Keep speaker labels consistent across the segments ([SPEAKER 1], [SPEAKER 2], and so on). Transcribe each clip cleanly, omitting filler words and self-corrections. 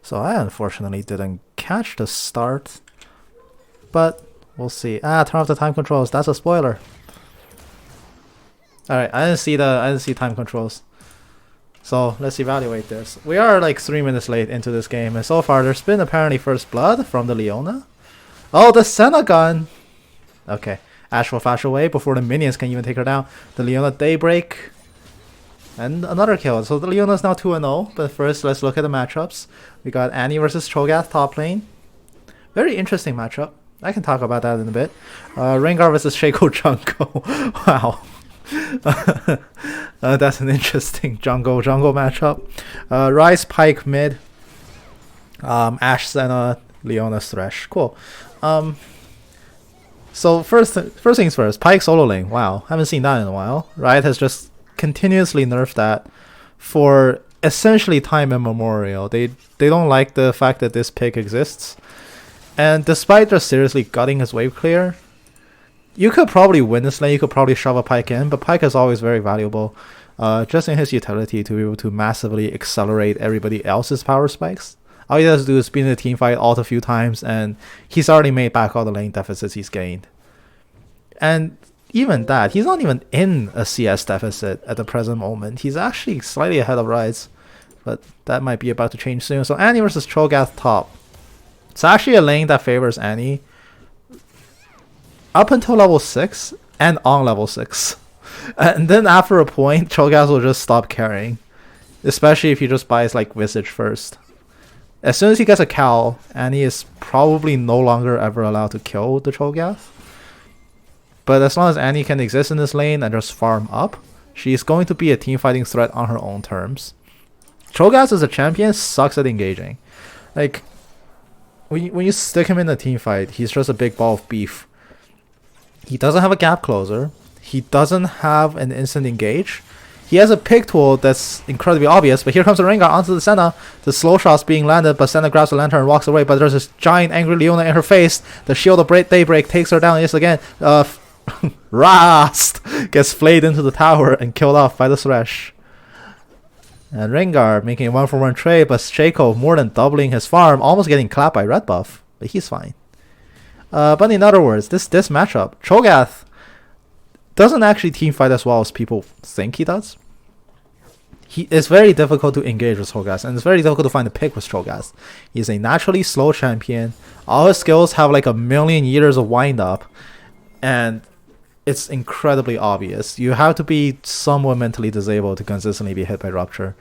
[SPEAKER 1] So I unfortunately didn't catch the start, but we'll see. Turn off the time controls. That's a spoiler. All right, I didn't see time controls. So let's evaluate this. We are like 3 minutes late into this game, and so far there's been apparently first blood from the Leona. Oh, the Senna gun. Okay, Ash will flash away before the minions can even take her down. The Leona Daybreak. And another kill. So the Leona is now 2-0. But first, let's look at the matchups. We got Annie versus Cho'Gath top lane. Very interesting matchup. I can talk about that in a bit. Rengar versus Shaco Jungle. Wow. That's an interesting jungle matchup. Ryze Pyke mid. Ashe Senna, Leona Thresh. Cool. So first things first. Pyke solo lane. Wow, haven't seen that in a while. Riot has just continuously nerfed that for essentially time immemorial. They don't like the fact that this pick exists, and despite just seriously gutting his wave clear, you could probably win this lane. You could probably shove a Pyke in, but Pyke is always very valuable, just in his utility to be able to massively accelerate everybody else's power spikes. All he does do is be in a team fight alt a few times, and he's already made back all the lane deficits he's gained. And even that, he's not even in a CS deficit at the present moment. He's actually slightly ahead of Ryze, but that might be about to change soon. So Annie versus Cho'Gath top. It's actually a lane that favors Annie up until level 6 and on level 6. And then after a point, Cho'Gath will just stop caring. Especially if he just buys like Visage first. As soon as he gets a cowl, Annie is probably no longer ever allowed to kill the Cho'Gath. But as long as Annie can exist in this lane and just farm up, she's going to be a teamfighting threat on her own terms. Cho'Gath as a champion sucks at engaging. Like, when you stick him in a teamfight, he's just a big ball of beef. He doesn't have a gap closer. He doesn't have an instant engage. He has a pick tool that's incredibly obvious, but here comes the Rengar onto the Senna. The slow shot's being landed, but Senna grabs the lantern and walks away, but there's this giant angry Leona in her face. The Shield of Daybreak takes her down yet again. Rast gets flayed into the tower and killed off by the Thresh. And Rengar making a 1-for-1 trade, but Shaco more than doubling his farm, almost getting clapped by red buff, but he's fine. But in other words, this matchup, Cho'Gath doesn't actually teamfight as well as people think he does. It's very difficult to engage with Cho'Gath, and it's very difficult to find a pick with Cho'Gath. He's a naturally slow champion. All his skills have like a million years of wind up, and it's incredibly obvious. You have to be somewhat mentally disabled to consistently be hit by Rupture,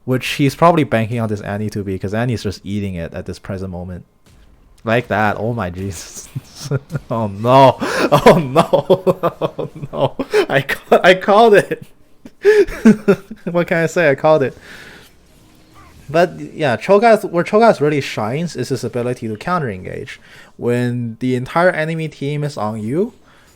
[SPEAKER 1] which he's probably banking on this Annie to be, because Annie's just eating it at this present moment. Like that. Oh my Jesus. Oh no. Oh no. Oh no. I called it. What can I say? I called it. But yeah, where Cho'Gath really shines is his ability to counter engage. When the entire enemy team is on you,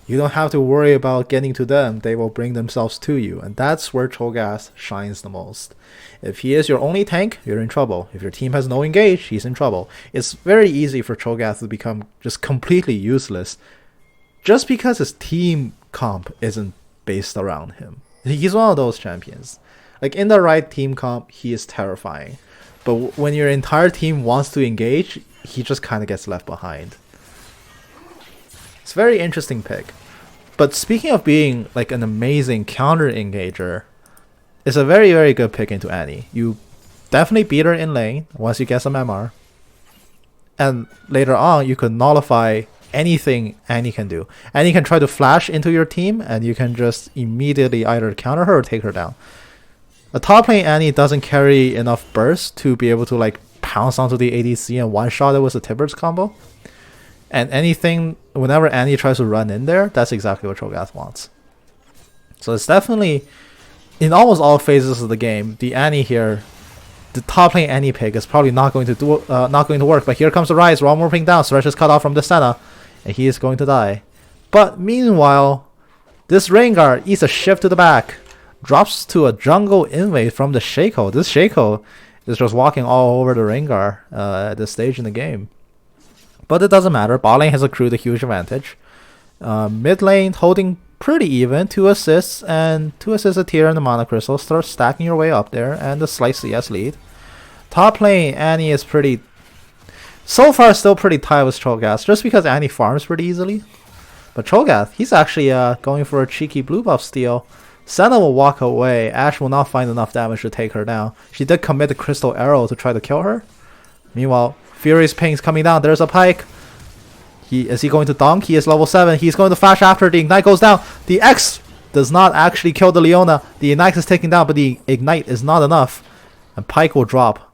[SPEAKER 1] you don't have to worry about getting to them. They will bring themselves to you. And that's where Cho'Gath shines the most. If he is your only tank, you're in trouble. If your team has no engage, he's in trouble. It's very easy for Cho'Gath to become just completely useless just because his team comp isn't based around him. He's one of those champions. Like, in the right team comp, he is terrifying. But when your entire team wants to engage, he just kind of gets left behind. It's a very interesting pick. But speaking of being like an amazing counter engager, it's a very, very good pick into Annie. You definitely beat her in lane once you get some MR. And later on, you could nullify anything Annie can do. Annie can try to flash into your team, and you can just immediately either counter her or take her down. A top lane Annie doesn't carry enough burst to be able to like pounce onto the ADC and one-shot it with a Tibbers combo. And anything, whenever Annie tries to run in there, that's exactly what Cho'Gath wants. So it's definitely, in almost all phases of the game, the Annie here, the top lane Annie pick is probably not going to work. But here comes the Ryze, one more ping down, Thresh is cut off from the Senna, and he is going to die. But meanwhile, this Rengar eats a shift to the back, drops to a jungle invade from the Shaco. This Shaco is just walking all over the Rengar at this stage in the game. But it doesn't matter. Bot lane has accrued a huge advantage. Mid lane holding pretty even. 2 assists and 2 assists a tier in the Mana Crystal. Start stacking your way up there and a slight CS lead. Top lane, Annie is pretty... So far, still pretty tight with Cho'Gath, just because Annie farms pretty easily. But Cho'Gath, he's actually going for a cheeky blue buff steal. Senna will walk away. Ashe will not find enough damage to take her down. She did commit the Crystal Arrow to try to kill her. Meanwhile, Furious Ping's coming down. There's a Pyke. Is he going to dunk? He is level 7. He's going to flash after. The Ignite goes down. The X does not actually kill the Leona. The Ignite is taken down, but the Ignite is not enough. And Pyke will drop.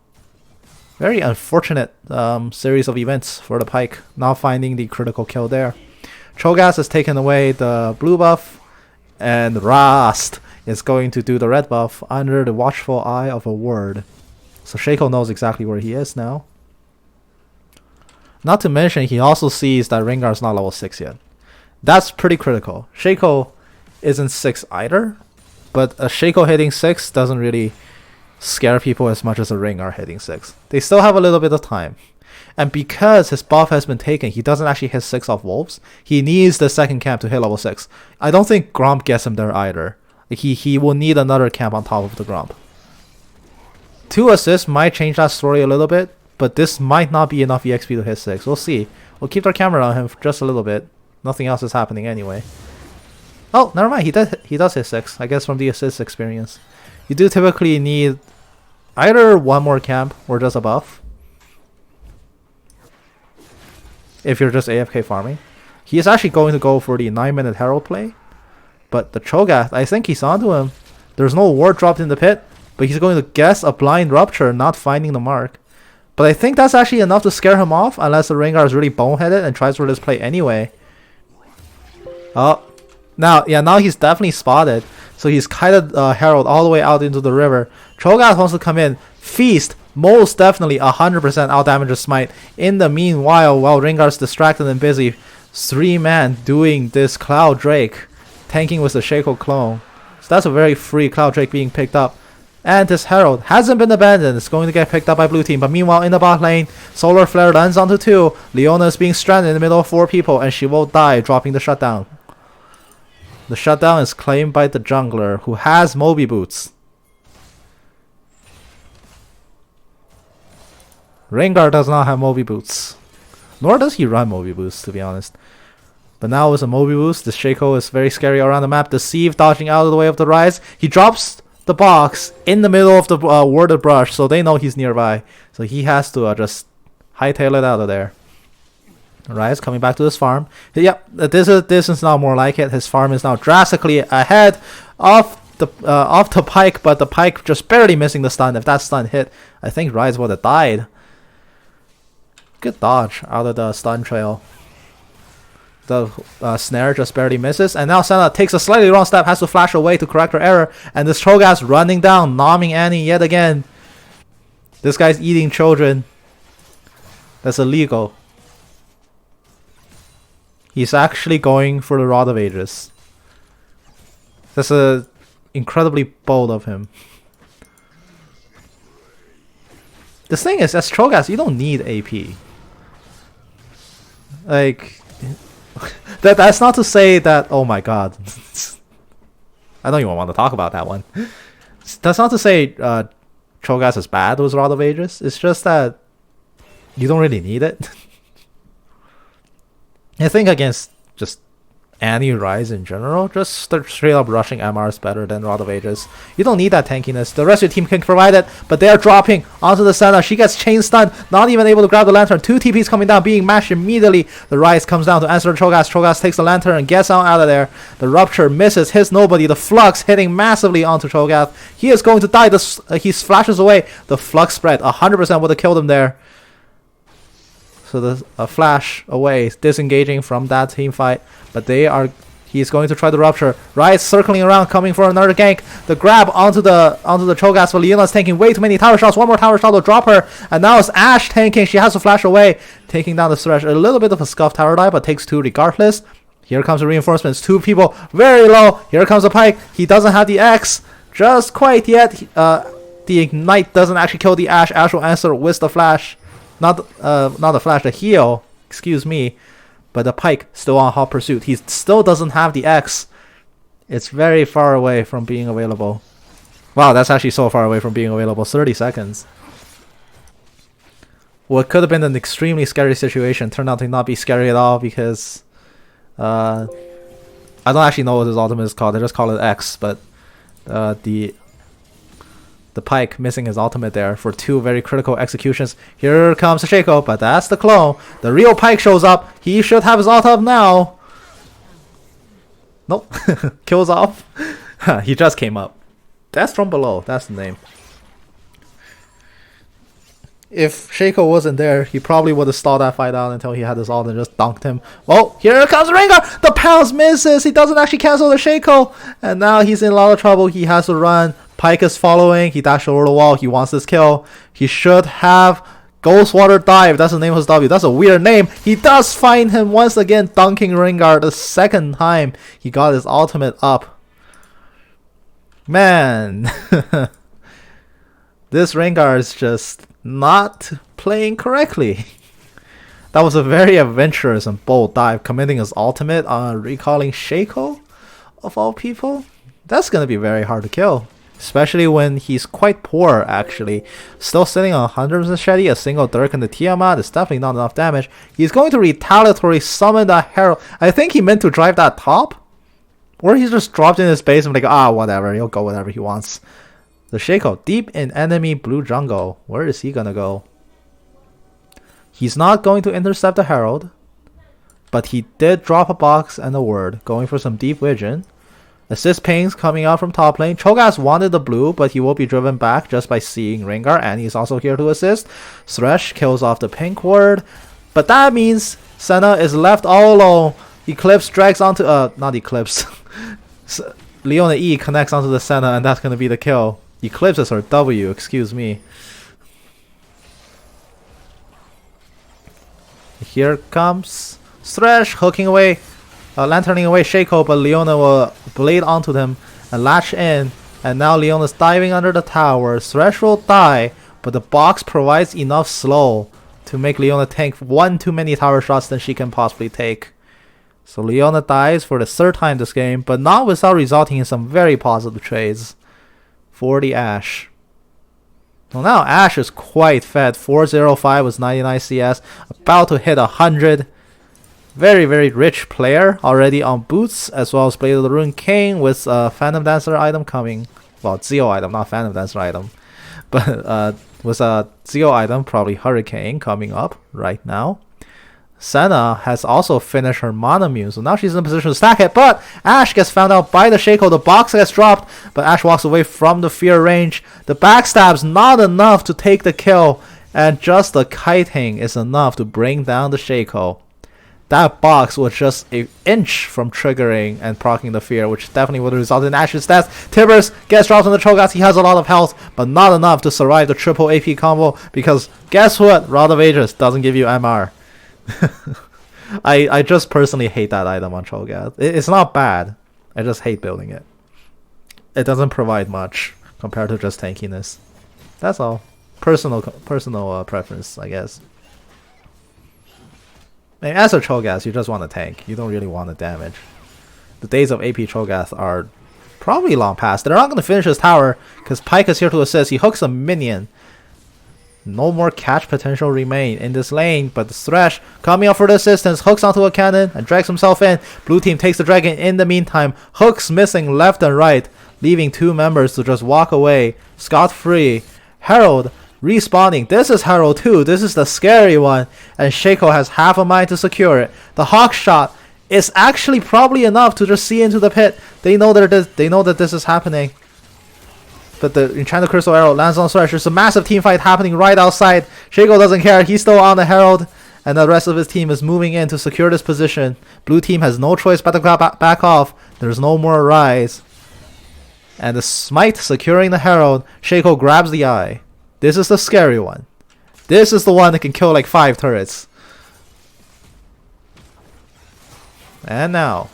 [SPEAKER 1] Very unfortunate series of events for the Pyke. Not finding the critical kill there. Cho'Gath has taken away the blue buff. And Rast is going to do the red buff under the watchful eye of a ward. So Shaco knows exactly where he is now. Not to mention, he also sees that Rengar is not level 6 yet. That's pretty critical. Shaco isn't 6 either, but a Shaco hitting 6 doesn't really scare people as much as a Rengar hitting 6. They still have a little bit of time. And because his buff has been taken, he doesn't actually hit 6 off Wolves. He needs the second camp to hit level 6. I don't think Gromp gets him there either. He will need another camp on top of the Gromp. 2 assists might change that story a little bit, but this might not be enough EXP to hit 6. We'll see. We'll keep our camera on him for just a little bit. Nothing else is happening anyway. Oh, never mind. He does hit 6, I guess, from the assist experience. You do typically need either one more camp or just a buff. If you're just AFK farming. He is actually going to go for the 9-minute Herald play. But the Cho'Gath, I think he's onto him. There's no ward dropped in the pit. But he's going to guess a blind rupture, not finding the mark. But I think that's actually enough to scare him off, unless the Rengar is really boneheaded and tries for this play anyway. Oh. Now he's definitely spotted. So he's kited Herald all the way out into the river. Cho'Gath wants to come in. Feast. Most definitely 100% outdamages Smite. In the meanwhile, while Rengar's distracted and busy, 3-man doing this Cloud Drake. Tanking with the Shaco clone. So that's a very free Cloud Drake being picked up. And this Herald hasn't been abandoned. It's going to get picked up by blue team. But meanwhile, in the bot lane, Solar Flare lands onto 2. Leona is being stranded in the middle of 4 people. And she will die, dropping the shutdown. The shutdown is claimed by the jungler, who has Moby Boots. Rengar does not have Moby Boots. Nor does he run Moby Boots, to be honest. But now with a Moby Boost, the Shaco is very scary around the map. Deceive dodging out of the way of the Rise. He drops the box in the middle of the warded brush, so they know he's nearby. So he has to just hightail it out of there. Rise coming back to his farm. Yep, this is now more like it. His farm is now drastically ahead of the Pyke, but the Pyke just barely missing the stun. If that stun hit, I think Rise would have died. Good dodge out of the stun trail. The snare just barely misses, and now Senna takes a slightly wrong step, has to flash away to correct her error, and this Cho'Gath running down, nomming Annie yet again. This guy's eating children. That's illegal. He's actually going for the Rod of Ages. That's incredibly bold of him. The thing is, as Cho'Gath, you don't need AP. Like, that's not to say that, oh my god. I don't even want to talk about that one. That's not to say Cho'Gath is bad with Rod of Ages. It's just that you don't really need it. I think against just any Rise in general, just straight up rushing MR is better than Rod of Ages. You don't need that tankiness. The rest of your team can provide it, but they are dropping onto the Senna. She gets chain stunned, not even able to grab the lantern. 2 TPs coming down, being mashed immediately. The Rise comes down to answer Cho'Gath. Cho'Gath takes the lantern and gets out of there. The Rupture misses, hits nobody. The Flux hitting massively onto Cho'Gath. He is going to die. He flashes away. The Flux spread 100% would have killed him there. So the flash away, disengaging from that team fight, but he's going to try the Rupture. Rise circling around, coming for another gank. The grab onto the Cho'Gath, but Leona's taking way too many tower shots. One more tower shot will drop her, and now it's Ashe tanking. She has to flash away, taking down the Thresh. A little bit of a scuffed tower die, but takes 2 regardless. Here comes the reinforcements. 2 people, very low. Here comes the Pyke. He doesn't have the X just quite yet. The Ignite doesn't actually kill the Ashe. Ashe will answer with the flash. Not the flash, the heal, excuse me. But the Pyke still on hot pursuit. He still doesn't have the X. It's very far away from being available. Wow, that's actually so far away from being available. 30 seconds. what could have been an extremely scary situation turned out to not be scary at all because I don't actually know what his ultimate is called. They just call it X, but the Pyke missing his ultimate there for 2 very critical executions. Here comes Shaco, but that's the clone. The real Pyke shows up. He should have his ult up now. Nope. Kills off. He just came up. That's from below. That's the name. If Shaco wasn't there, he probably would have stalled that fight out until he had his ult and just dunked him. Oh, here comes Rengar! The pounce misses! He doesn't actually cancel the Shaco! And now he's in a lot of trouble. He has to run. Pyke is following. He dashed over the wall. He wants this kill. He should have Ghost Water Dive. That's the name of his W. That's a weird name. He does find him once again, dunking Rengar the second time he got his ultimate up. Man. This Rengar is just not playing correctly. That was a very adventurous and bold dive, committing his ultimate on recalling Shaco, of all people. That's going to be very hard to kill, especially when he's quite poor actually. Still sitting on 100% Shetty, a single Dirk and the Tiamat is definitely not enough damage. He's going to retaliatory summon the Herald. I think he meant to drive that top, or he just dropped in his base and like, whatever, he'll go whatever he wants. The Shaco, deep in enemy blue jungle. Where is he gonna go? He's not going to intercept the Herald, but he did drop a box and a word, going for some deep vision. Assist pings coming out from top lane. Cho'Gath wanted the blue, but he will be driven back just by seeing Rengar, and he's also here to assist. Thresh kills off the pink ward, but that means Senna is left all alone. Eclipse drags onto not Eclipse. Leona E connects onto the Senna, and that's gonna be the kill. Eclipse is her W, excuse me. Here comes Thresh hooking away, lanterning away Shaco, but Leona will blade onto them and latch in. And now Leona's diving under the tower. Thresh will die, but the box provides enough slow to make Leona tank one too many tower shots than she can possibly take. So Leona dies for the 3rd time this game, but not without resulting in some very positive trades for the Ashe. Well, now Ashe is quite fed. 405 was 99 CS, about to hit 100. Very, very rich player, already on boots, as well as Blade of the Ruined King with Phantom Dancer item coming. Well, Zeo item, not Phantom Dancer item. But with a Zeo item, probably Hurricane, coming up right now. Senna has also finished her Monomune, so now she's in a position to stack it, but Ashe gets found out by the Shaco. The box gets dropped, but Ashe walks away from the fear range. The backstab's not enough to take the kill, and just the kiting is enough to bring down the Shaco. That box was just an inch from triggering and proccing the fear, which definitely would have resulted in Ashe's death. Tibbers gets dropped on the Cho'Gath. He has a lot of health, but not enough to survive the triple AP combo, because guess what? Rod of Ages doesn't give you MR. I just personally hate that item on Cho'Gath. It's not bad. I just hate building it. It doesn't provide much compared to just tankiness. That's all. Personal preference, I guess. And as a Cho'Gath, you just want to tank. You don't really want to damage. The days of AP Cho'Gath are probably long past. They're not going to finish his tower because Pyke is here to assist. He hooks a minion. No more catch potential remain in this lane, but the Thresh coming up for the assistance, hooks onto a cannon and drags himself in. Blue team takes the dragon in the meantime. Hooks missing left and right, leaving 2 members to just walk away scot-free. Herald respawning. This is Herald 2. This is the scary one, and Shaco has half a mind to secure it. The Hawk shot is actually probably enough to just see into the pit. They know that this is happening. But the Enchanted Crystal Arrow lands on Thresh. There's a massive team fight happening right outside. Shaco doesn't care. He's still on the Herald. And the rest of his team is moving in to secure this position. Blue team has no choice but to back off. There's no more rise. And the Smite securing the Herald. Shaco grabs the eye. This is the scary one. This is the one that can kill like 5 turrets. And now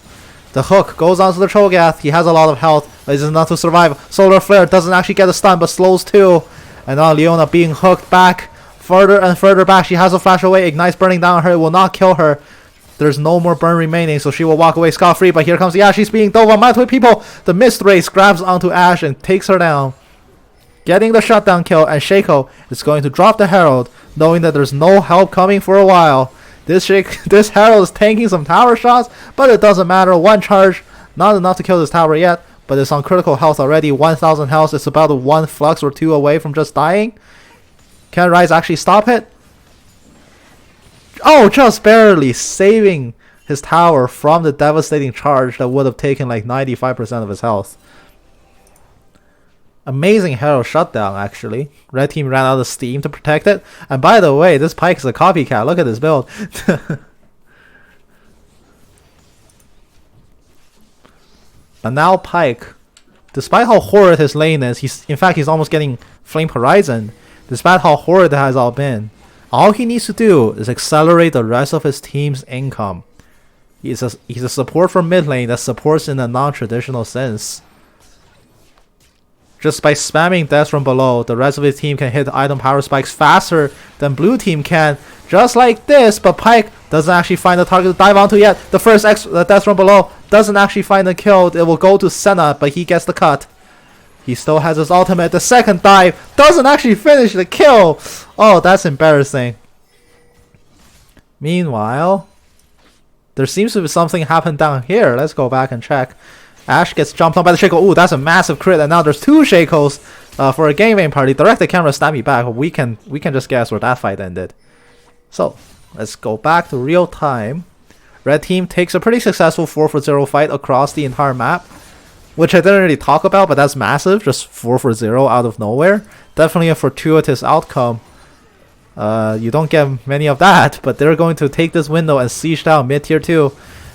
[SPEAKER 1] the hook goes onto the Cho'Gath. He has a lot of health, but it's enough to survive. Solar Flare doesn't actually get a stun, but slows 2. And now Leona being hooked back, further and further back. She has a flash away. Ignites burning down her. It will not kill her. There's no more burn remaining, so she will walk away scot-free. But here comes the Ashe. She's being dove on by people. The Mist Race grabs onto Ashe and takes her down. getting the shutdown kill, and Shaco is going to drop the Herald, knowing that there's no help coming for a while. This Herald is tanking some tower shots, but it doesn't matter. One charge, not enough to kill this tower yet, but it's on critical health already. 1,000 health. It's about 1 flux or 2 away from just dying. Can Ryze actually stop it? Oh, just barely saving his tower from the devastating charge that would have taken like 95% of his health. Amazing Herald shutdown, actually. Red team ran out of steam to protect it. And by the way, this Pyke is a copycat. Look at this build. And now Pyke, despite how horrid his lane is, he's almost getting Flame Horizon. Despite how horrid that has all been, all he needs to do is accelerate the rest of his team's income. He's a support for mid lane that supports in a non-traditional sense. Just by spamming death from below, the rest of his team can hit item power spikes faster than blue team can. Just like this, but Pyke doesn't actually find the target to dive onto yet. The first death from below doesn't actually find the kill. It will go to Senna, but he gets the cut. He still has his ultimate. The second dive doesn't actually finish the kill. Oh, that's embarrassing. Meanwhile, there seems to be something happened down here. Let's go back and check. Ashe gets jumped on by the Shaco. Ooh, that's a massive crit, and now there's 2 Shacos for a game party. Direct the camera, stab me back. We can just guess where that fight ended. So let's go back to real time. Red team takes a pretty successful 4-for-0 fight across the entire map, which I didn't really talk about, but that's massive. Just 4-for-0 out of nowhere. Definitely a fortuitous outcome. You don't get many of that, but they're going to take this window and siege down mid tier 2.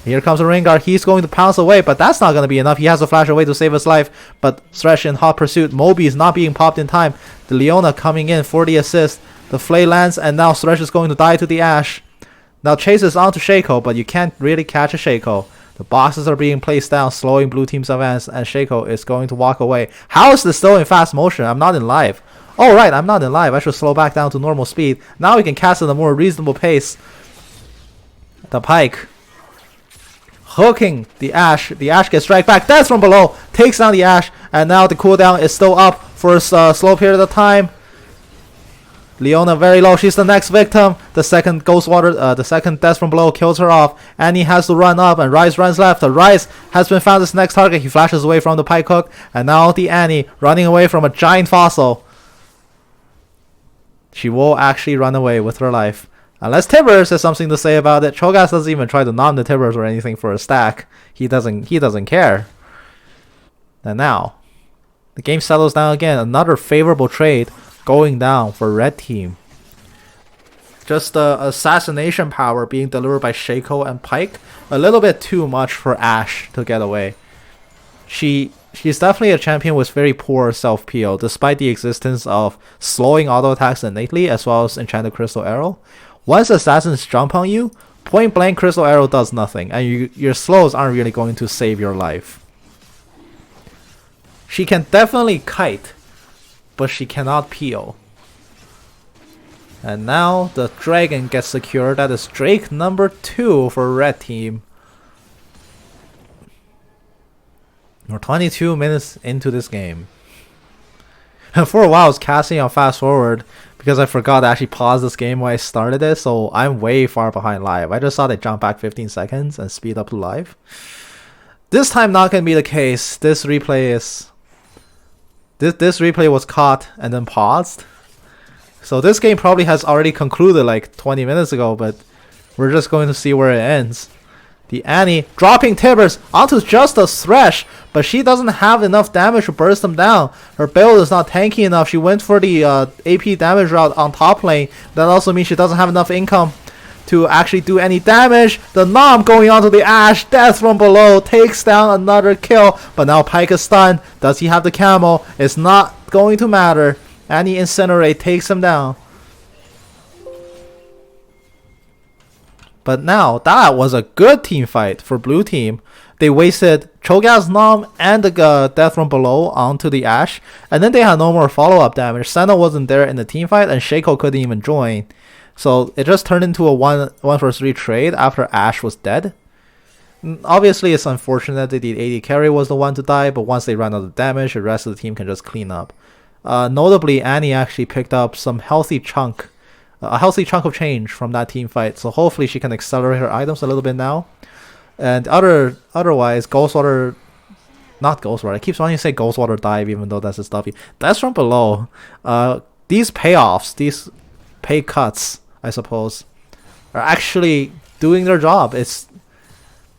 [SPEAKER 1] Here comes a Rengar. He's going to pounce away, but that's not going to be enough. He has to flash away to save his life, but Thresh in hot pursuit. Moby is not being popped in time. The Leona coming in for the assist. The Flay lands, and now Thresh is going to die to the Ashe. Now Chase is on to Shaco, but you can't really catch a Shaco. The boxes are being placed down, slowing blue team's advance, and Shaco is going to walk away. How is this still in fast motion? I'm not in live. Oh right, I'm not in live. I should slow back down to normal speed. Now we can cast at a more reasonable pace. The Pyke hooking the Ashe. The Ashe gets dragged back. That's from below. Takes down the Ashe. And now the cooldown is still up for a slow period of time. Leona very low. She's the next victim. The second the second death from below kills her off. Annie has to run up and Ryze runs left. The Ryze has been found as next target. He flashes away from the Pyke hook. And now the Annie running away from a giant fossil. She will actually run away with her life. Unless Tibbers has something to say about it. Cho'Gath doesn't even try to nom the Tibbers or anything for a stack. He doesn't care. And now, the game settles down again. Another favorable trade going down for red team. Just the assassination power being delivered by Shaco and Pyke. A little bit too much for Ashe to get away. She's definitely a champion with very poor self-PO, despite the existence of slowing auto attacks innately, as well as Enchanted Crystal Arrow. Once assassins jump on you, point blank Crystal Arrow does nothing, and your slows aren't really going to save your life. She can definitely kite, but she cannot PO. And now the dragon gets secured. That is Drake number 2 for red team. We're 22 minutes into this game. And for a while I was casting on fast forward because I forgot to actually pause this game when I started it, so I'm way far behind live. I just thought I'd jump back 15 seconds and speed up to live. This time not gonna be the case. This replay was caught and then paused. So this game probably has already concluded like 20 minutes ago, but we're just going to see where it ends. The Annie dropping Tibbers onto just a Thresh, but she doesn't have enough damage to burst them down. Her build is not tanky enough. She went for the AP damage route on top lane. That also means she doesn't have enough income to actually do any damage. The Nom going onto the Ashe. Death from below takes down another kill. But now Pyke is stunned. Does he have the camo? It's not going to matter. Annie Incinerate takes him down. But now, that was a good team fight for blue team. They wasted Cho'Gath's Nom and the Death from below onto the Ashe. And then they had no more follow-up damage. Senna wasn't there in the team fight and Shaco couldn't even join. So it just turned into a 1-for-3 trade after Ashe was dead. Obviously, it's unfortunate that the AD carry was the one to die, but once they ran out of damage, the rest of the team can just clean up. Notably, Annie actually picked up some healthy chunk, a healthy chunk of change from that team fight. So hopefully she can accelerate her items a little bit now. And otherwise, Ghostwater, not Ghostwater. I keep wanting to say Ghostwater dive, even though that's a stuffy. That's from below. These payoffs, these pay cuts, I suppose, are actually doing their job. It's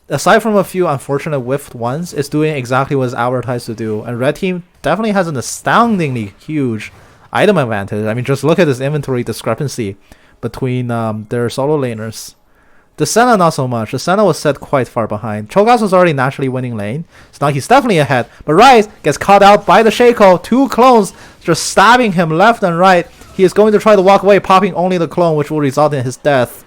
[SPEAKER 1] aside from a few unfortunate whiffed ones, it's doing exactly what it's advertised to do. And Red Team definitely has an astoundingly huge item advantage. I mean, just look at this inventory discrepancy between their solo laners. The Senna not so much. The Senna was set quite far behind. Cho'Gath was already naturally winning lane, so now he's definitely ahead. But Ryze gets caught out by the Shaco. 2 clones just stabbing him left and right. He is going to try to walk away, popping only the clone, which will result in his death.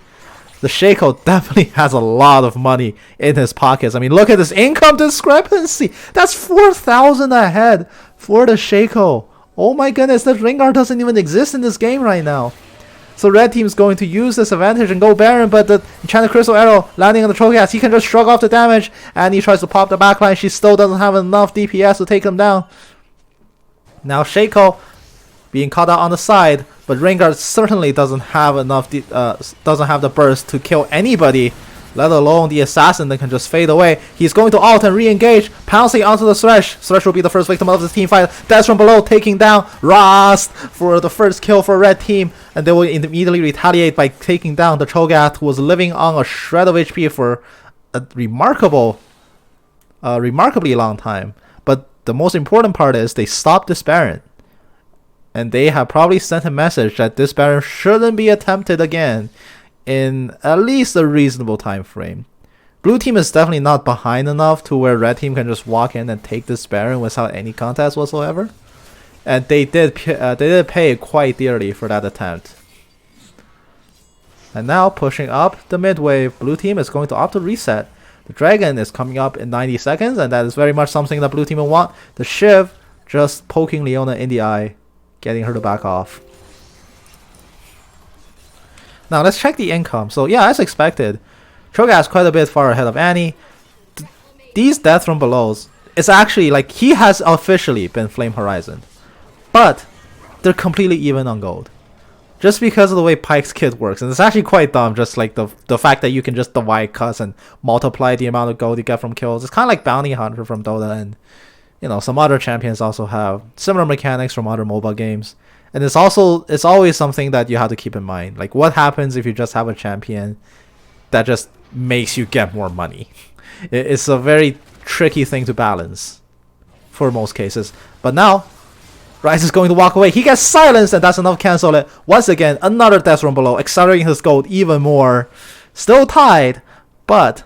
[SPEAKER 1] The Shaco definitely has a lot of money in his pockets. I mean, look at this income discrepancy. That's 4,000 ahead for the Shaco. Oh my goodness, that Rengar doesn't even exist in this game right now. So Red Team is going to use this advantage and go Baron, but the Enchanted Crystal Arrow landing on the Cho'Gath, he can just shrug off the damage, and he tries to pop the backline. She still doesn't have enough DPS to take him down. Now Shaco being caught out on the side, but Rengar certainly doesn't have enough, doesn't have the burst to kill anybody, let alone the assassin that can just fade away. He's going to ult and re-engage, pouncing onto the Thresh. Thresh will be the first victim of this team fight. That's from below, taking down Rast for the first kill for Red Team, and they will immediately retaliate by taking down the Cho'Gath, who was living on a shred of HP for a remarkably long time. But the most important part is they stopped this Baron. And they have probably sent a message that this Baron shouldn't be attempted again in at least a reasonable time frame. Blue Team is definitely not behind enough to where Red Team can just walk in and take this Baron without any contest whatsoever. And they did pay quite dearly for that attempt. And now pushing up the mid wave, Blue Team is going to opt to reset. The Dragon is coming up in 90 seconds, and that is very much something that Blue Team will want. The Shiv just poking Leona in the eye, getting her to back off. Now let's check the income. So yeah, as expected, Cho'Gath is quite a bit far ahead of Annie. These death from belows, it's actually like he has officially been Flame Horizon, but they're completely even on gold, just because of the way Pyke's kit works. And it's actually quite dumb, just like the fact that you can just divide cuts and multiply the amount of gold you get from kills. It's kind of like Bounty Hunter from Dota, and you know, some other champions also have similar mechanics from other mobile games. And it's always something that you have to keep in mind. Like, what happens if you just have a champion that just makes you get more money? It's a very tricky thing to balance for most cases. But now, Ryze is going to walk away. He gets silenced, and that's enough to cancel it. Once again, another death from below, accelerating his gold even more. Still tied, but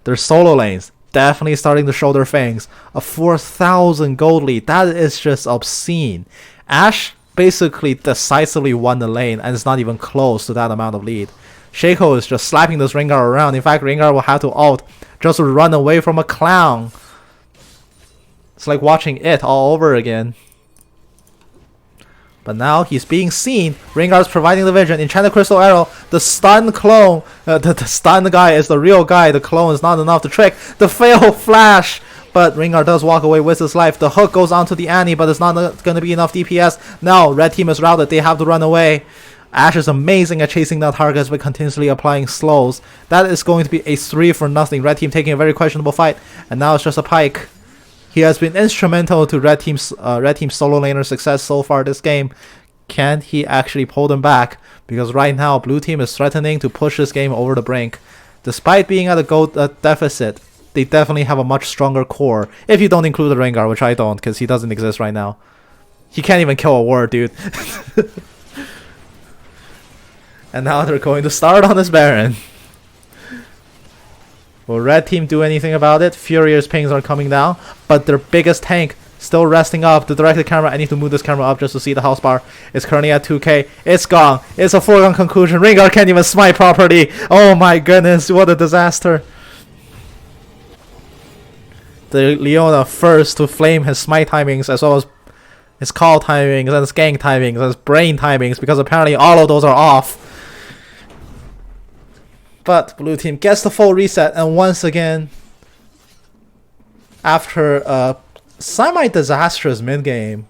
[SPEAKER 1] their solo lanes definitely starting to show their fangs. A 4,000 gold lead. That is just obscene. Ashe basically decisively won the lane, and it's not even close to that amount of lead. Shaco is just slapping this Rengar around. In fact, Rengar will have to ult just to run away from a clown. It's like watching it all over again. But now he's being seen. Rengar's providing the vision. Enchanted Crystal Arrow. The stun clone. The stun guy is the real guy. The clone is not enough to trick. The fail flash. But Rengar does walk away with his life. The hook goes onto the Annie, but it's not going to be enough DPS. Now, Red Team is routed. They have to run away. Ashe is amazing at chasing down targets by continuously applying slows. That is going to be a 3 for nothing. Red Team taking a very questionable fight. And now it's just a Pyke. He has been instrumental to Red Team's solo laner success so far this game. Can he actually pull them back? Because right now, Blue Team is threatening to push this game over the brink. Despite being at a gold deficit, they definitely have a much stronger core. If you don't include the Rengar, which I don't, because he doesn't exist right now. He can't even kill a ward, dude. And now they're going to start on this Baron. Will Red Team do anything about it? Furious pings are coming down, but their biggest tank still resting up. The directed camera, I need to move this camera up just to see the health bar. It's currently at 2k. It's gone. It's a foregone conclusion. Rengar can't even smite properly. Oh my goodness, what a disaster. The Leona first to flame his smite timings, as well as his call timings and his gank timings and his brain timings, because apparently all of those are off. But Blue Team gets the full reset, and once again, after a semi-disastrous mid-game,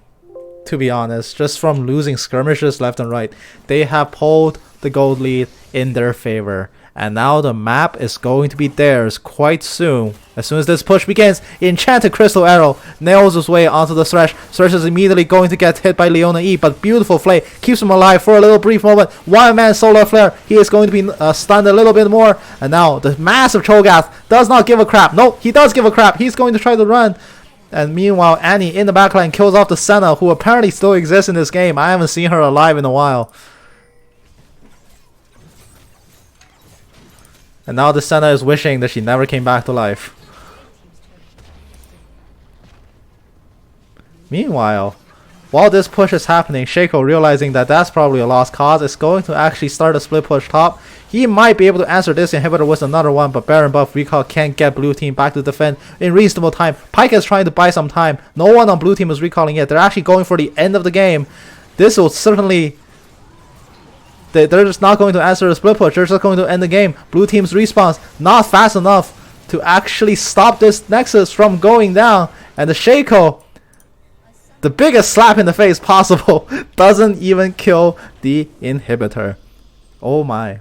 [SPEAKER 1] to be honest, just from losing skirmishes left and right. They have pulled the gold lead in their favor. And now the map is going to be theirs quite soon. As soon as this push begins, Enchanted Crystal Arrow nails his way onto the Thresh. Thresh is immediately going to get hit by Leona E, but beautiful Flay keeps him alive for a little brief moment. One man Solar Flare, he is going to be stunned a little bit more. And now the massive Cho'Gath does not give a crap. Nope, he does give a crap. He's going to try to run. And meanwhile, Annie in the backline kills off the Senna, who apparently still exists in this game. I haven't seen her alive in a while. And now the Senna is wishing that she never came back to life. Meanwhile, while this push is happening, Shaco, realizing that that's probably a lost cause, is going to actually start a split push top. He might be able to answer this inhibitor with another one, but Baron buff recall can't get blue team back to defend in reasonable time. Pyke is trying to buy some time. No one on blue team is recalling yet. They're actually going for the end of the game. This will certainly... They're just not going to answer the split push. They're just going to end the game. Blue team's respawns not fast enough to actually stop this Nexus from going down. And the Shaco, the biggest slap in the face possible, doesn't even kill the inhibitor. Oh my.